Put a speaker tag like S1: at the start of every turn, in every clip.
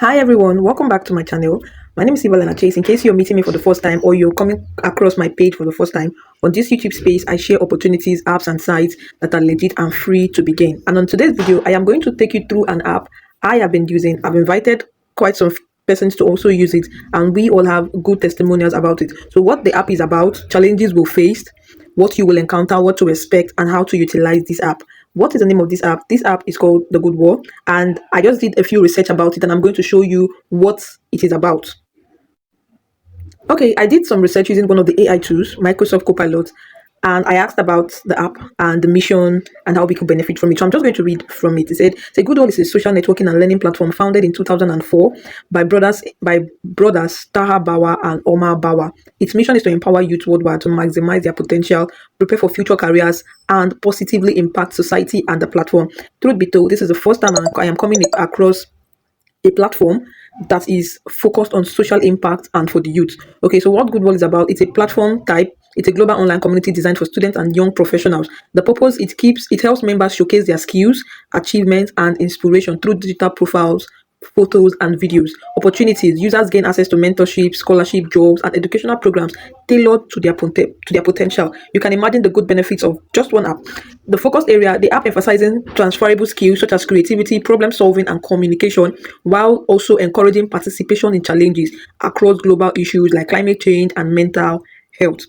S1: Hi everyone, welcome back to my channel. My name is Ivalana Chase. In case you're meeting me for the first time or you're coming across my page for the first time, on this YouTube space, I share opportunities, apps, and sites that are legit and free to begin. And on today's video, I am going to take you through an app I have been using. I've invited quite some persons to also use it, and we all have good testimonials about it. So, what the app is about, challenges we'll face, what you will encounter, what to expect, and how to utilize this app. What is the name of this app? This app is called the Goodwall, and I just did a few research about it, and I'm going to show you what it is about. Okay, I did some research using one of the AI tools, Microsoft Copilot, and I asked about the app and the mission and how we could benefit from it. So I'm just going to read from it. It said, Goodwall is a social networking and learning platform founded in 2004 by brothers Taha Bawa and Omar Bawa. Its mission is to empower youth worldwide to maximize their potential, prepare for future careers, and positively impact society and the platform. Truth be told, this is the first time I am coming across a platform that is focused on social impact and for the youth. Okay, so what Goodwall is about, it's a platform type. It's a global online community designed for students and young professionals. The purpose, it helps members showcase their skills, achievements, and inspiration through digital profiles, photos, and videos. Opportunities, users gain access to mentorship, scholarship, jobs, and educational programs tailored to their potential. You can imagine the good benefits of just one app. The focus area, the app emphasizing transferable skills such as creativity, problem solving, and communication, while also encouraging participation in challenges across global issues like climate change and mental health.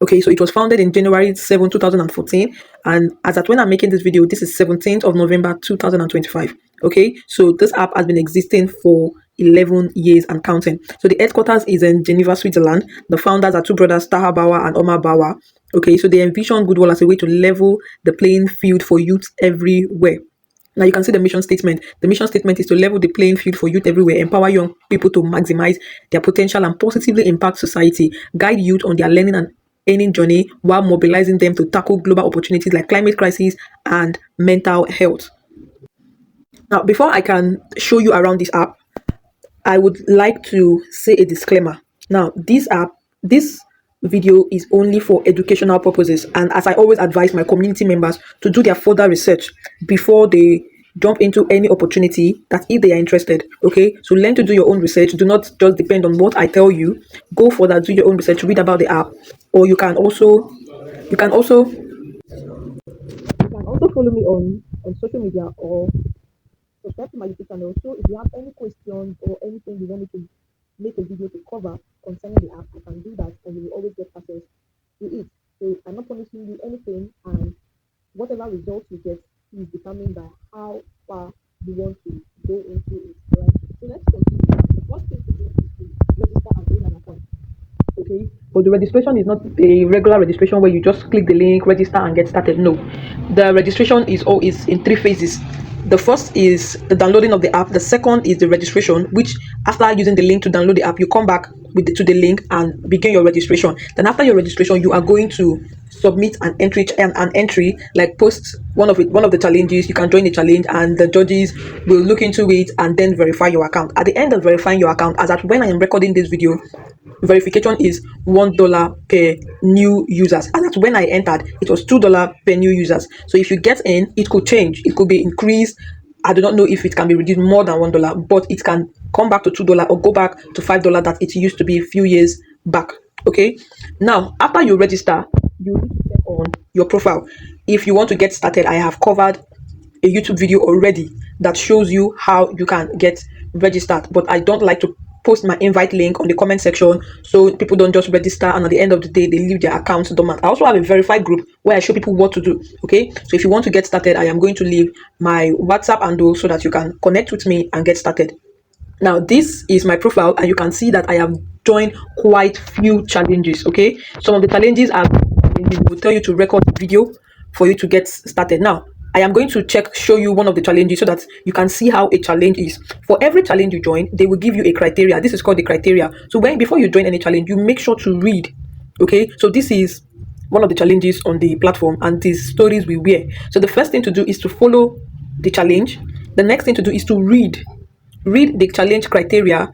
S1: Okay, so it was founded in January 7, 2014, and as at when I'm making this video, this is 17th of November 2025. Okay, so this app has been existing for 11 years and counting. So the headquarters is in Geneva, Switzerland. The founders are two brothers, Taha Bawa and Omar Bawa. Okay, so they envision Goodwall as a way to level the playing field for youth everywhere. Now you can see the mission statement. The mission statement is to level the playing field for youth everywhere, empower young people to maximize their potential and positively impact society, guide youth on their learning and earning journey while mobilizing them to tackle global opportunities like climate crisis and mental health. Now, before I can show you around this app, I would like to say a disclaimer. Now, this video is only for educational purposes, and as I always advise my community members to do their further research before they jump into any opportunity that if they are interested. Okay, so learn to do your own research. Do not just depend on what I tell you. Go further, do your own research, read about the app, or you can also follow me on social media or subscribe to my YouTube channel. So if you have any questions or anything you want me to make a video to cover concerning the app, I can do that and you will always get access to it. So I'm not promising you anything, and whatever results you get is determined by how far you want to go into it. Right? So let's continue. The first thing to do is to register and create an account. Okay, but the registration is not a regular registration where you just click the link, register, and get started. No, the registration is in three phases. The first is the downloading of the app. The second is the registration, which after using the link to download the app, you come back to the link and begin your registration. Then after your registration, you are going to submit an entry, like post one of the challenges. You can join the challenge, and the judges will look into it and then verify your account. At the end of verifying your account, as at when I am recording this video, verification is $1 per new users. And that's when I entered, it was $2 per new users. So if you get in, it could change, it could be increased. I do not know if it can be reduced more than $1, but it can come back to $2 or go back to $5 that it used to be a few years back. Okay, now after you register, you need to check on your profile. If you want to get started, I have covered a YouTube video already that shows you how you can get registered, but I don't like to post my invite link on the comment section so people don't just register and at the end of the day they leave their accounts dormant. I also have a verified group where I show people what to do. Okay, so if you want to get started, I am going to leave my WhatsApp handle so that you can connect with me and get started. Now this is my profile, and you can see that I have joined quite few challenges. Okay, some of the challenges will tell you to record the video for you to get started. Now I am going to show you one of the challenges so that you can see how a challenge is. For every challenge you join, they will give you a criteria. This is called the criteria. So before you join any challenge, you make sure to read. Okay, so this is one of the challenges on the platform, and these stories we wear. So the first thing to do is to follow the challenge. The next thing to do is to read the challenge criteria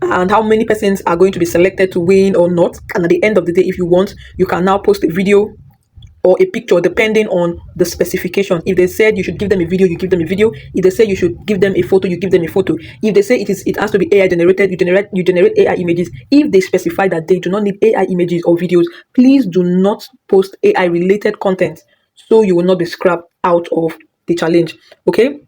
S1: and how many persons are going to be selected to win or not. And at the end of the day, if you want, you can now post a video
S2: or a picture, depending on the specification. If they said you should give them a video, you give them a video. If they say you should give them a photo, you give them a photo. If they say it has to be AI generated, you generate AI images. If they specify that they do not need AI images or videos, please do not post AI related content, so you will not be scrapped out of the challenge. Okay,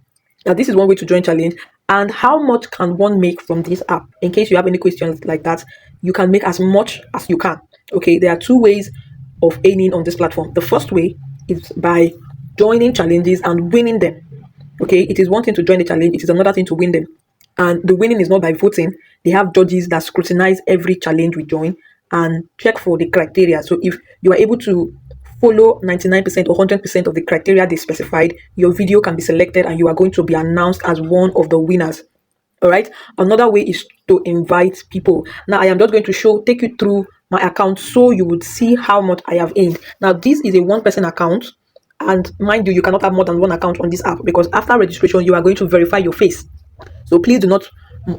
S2: now this is one way to join challenge. And how much can one make from this app? In case you have any questions like that, you can make as much as you can. Okay, there are two ways of earning on this platform. The first way is by joining challenges and winning them. Okay, it is one thing to join the challenge, it is another thing to win them. And the winning is not by voting. They have judges that scrutinize every challenge we join and check for the criteria. So if you are able to follow 99% or 100% of the criteria they specified, your video can be selected and you are going to be announced as one of the winners. All right. Another way is to invite people. Now, I am just going to take you through my account so you would see how much I have earned. Now, this is a one-person account. And mind you, you cannot have more than one account on this app, because after registration, you are going to verify your face. So please do not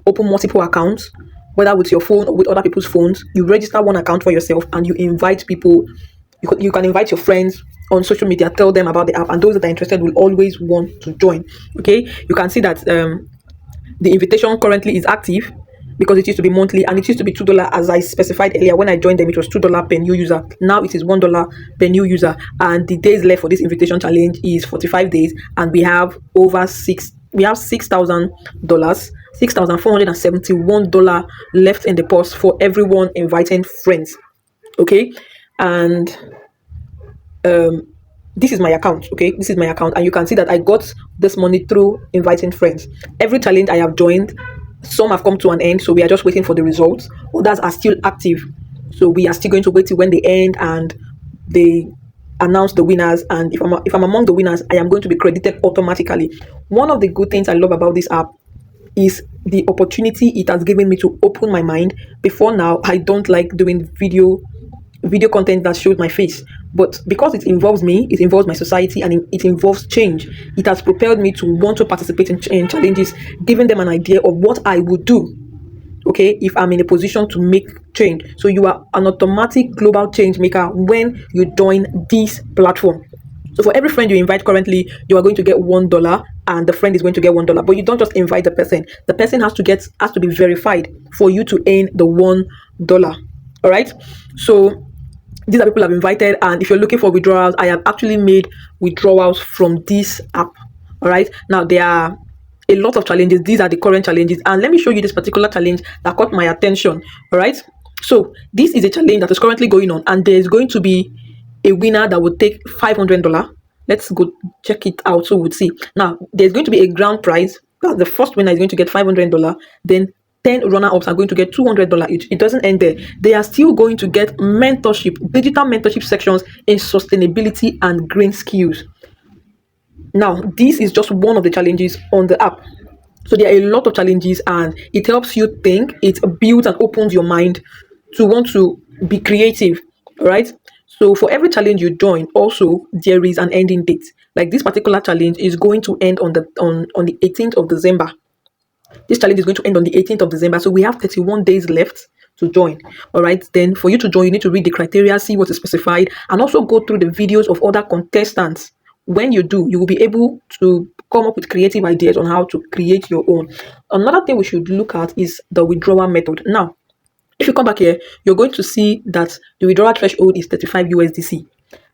S2: open multiple accounts, whether with your phone or with other people's phones. You register one account for yourself and you invite people. You can invite your friends on social media, tell them about the app, and those that are interested will always want to join. Okay, you can see that the invitation currently is active, because it used to be monthly and it used to be $2. As I specified earlier, when I joined them, it was $2 per new user. Now it is $1 per new user, and the days left for this invitation challenge is 45 days, and we have $6,000, $6,471 left in the purse for everyone inviting friends. Okay, and this is my account. Okay, this is my account, and you can see that I got this money through inviting friends. Every challenge I have joined, some have come to an end, so we are just waiting for the results. Others are still active, so we are still going to wait till when they end and they announce the winners. And if I'm among the winners, I am going to be credited automatically. One of the good things I love about this app is the opportunity it has given me to open my mind. Before now, I don't like doing video content that shows my face, but because it involves me, it involves my society, and it involves change, it has propelled me to want to participate in challenges, giving them an idea of what I would do, okay, if I'm in a position to make change. So you are an automatic global change maker when you join this platform. So for every friend you invite currently, you are going to get $1, and the friend is going to get $1. But you don't just invite the person. The person has to be verified for you to earn the $1. All right. So these are people I've invited, and if you're looking for withdrawals, I have actually made withdrawals from this app. All right. Now there are a lot of challenges. These are the current challenges, and let me show you this particular challenge that caught my attention. All right. So this is a challenge that is currently going on, and there's going to be a winner that will take $500. Let's go check it out so we'll see. Now there's going to be a grand prize. The first winner is going to get $500. Then 10 runner-ups are going to get $200 each. It doesn't end there. They are still going to get mentorship, digital mentorship sections in sustainability and green skills. Now, this is just one of the challenges on the app. So there are a lot of challenges, and it helps you think. It builds and opens your mind to want to be creative. All right. So for every challenge you join, also there is an ending date. Like this particular challenge is going to end on the 18th of December. This challenge is going to end on the 18th of December. So we have 31 days left to join. All right. Then for you to join, you need to read the criteria, see what is specified, and also go through the videos of other contestants. When you do, you will be able to come up with creative ideas on how to create your own. Another thing we should look at is the withdrawal method. Now, if you come back here, you're going to see that the withdrawal threshold is 35 USDC.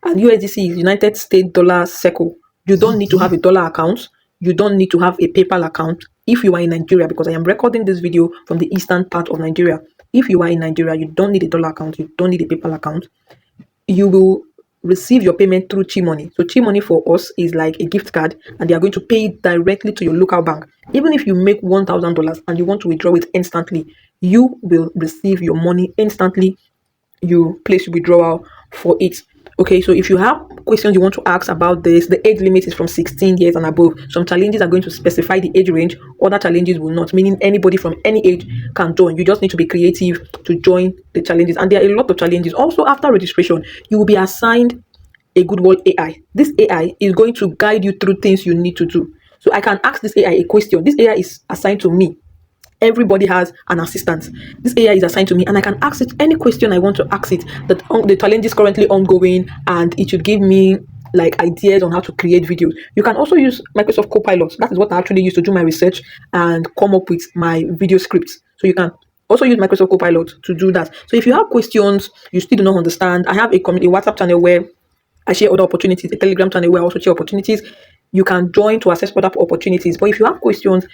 S2: And USDC is United States Dollar Circle. You don't need to have a dollar account. You don't need to have a PayPal account if you are in Nigeria, because I am recording this video from the eastern part of Nigeria. If you are in Nigeria, you don't need a dollar account. You don't need a PayPal account. You will receive your payment through Chi Money. So Chi Money for us is like a gift card, and they are going to pay it directly to your local bank. Even if you make $1,000 and you want to withdraw it instantly, you will receive your money instantly. You place your withdrawal for it. Okay, so if you have questions you want to ask about this, the age limit is from 16 years and above. Some challenges are going to specify the age range, other challenges will not, meaning anybody from any age can join. You just need to be creative to join the challenges, and there are a lot of challenges. Also, after registration, you will be assigned a Goodwall AI. This AI is going to guide you through things you need to do. So I can ask this AI a question. This AI is assigned to me. Everybody has an assistant. This AI is assigned to me, and I can ask it any question I want to ask it. That the challenge is currently ongoing, and it should give me like ideas on how to create videos. You can also use Microsoft Copilot. That is what I actually use to do my research and come up with my video scripts. So you can also use Microsoft Copilot to do that. So if you have questions you still do not understand, I have a community WhatsApp channel where I share other opportunities, a Telegram channel where I also share opportunities. You can join to access other opportunities. But if you have questions,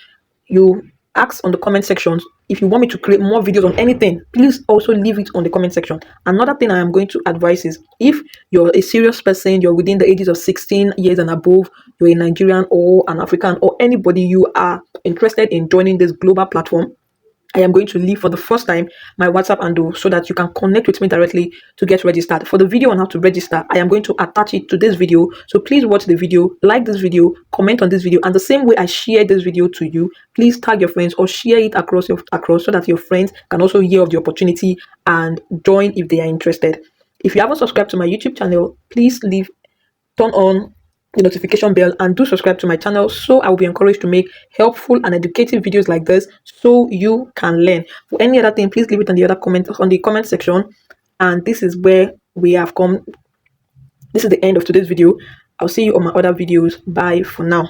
S2: you ask on the comment section. If you want me to create more videos on anything, please also leave it on the comment section. Another thing I am going to advise is, if you're a serious person, you're within the ages of 16 years and above, you're a Nigerian or an African or anybody, you are interested in joining this global platform, I am going to leave for the first time my WhatsApp handle so that you can connect with me directly to get registered. For the video on how to register, I am going to attach it to this video. So please watch the video, like this video, comment on this video, and the same way I share this video to you, please tag your friends or share it across so that your friends can also hear of the opportunity and join if they are interested. If you haven't subscribed to my YouTube channel, please turn on the notification bell and do subscribe to my channel, so I will be encouraged to make helpful and educative videos like this so you can learn. For any other thing, please leave it on the comment section. And this is where we have come. This is the end of today's video. I'll see you on my other videos. Bye for now.